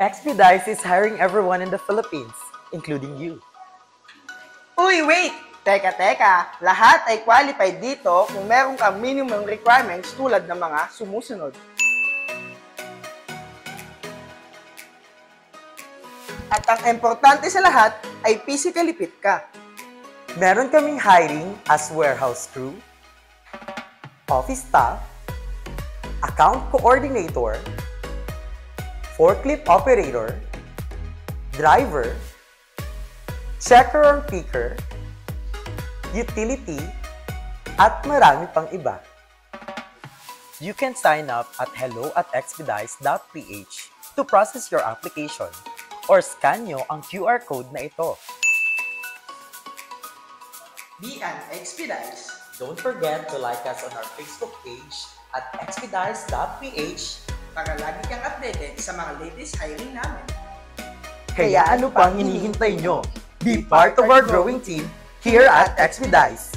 Expedice is hiring everyone in the Philippines, including you. Uy, wait! Teka. Lahat ay qualified dito kung meron kang minimum requirements tulad ng mga sumusunod. At ang importante sa lahat ay physically fit ka. Meron kaming hiring as warehouse crew, office staff, account coordinator, forklift operator, driver, checker or picker, utility, at marami pang iba. You can sign up at hello@expedice.ph to process your application or scan nyo ang QR code na ito. Be an Expedice. Don't forget to like us on our Facebook page at expedice.ph. Para lagi kang updated sa mga latest hiring namin. Kaya ano pang hinihintay nyo? Be part of our growing team here at Expedice.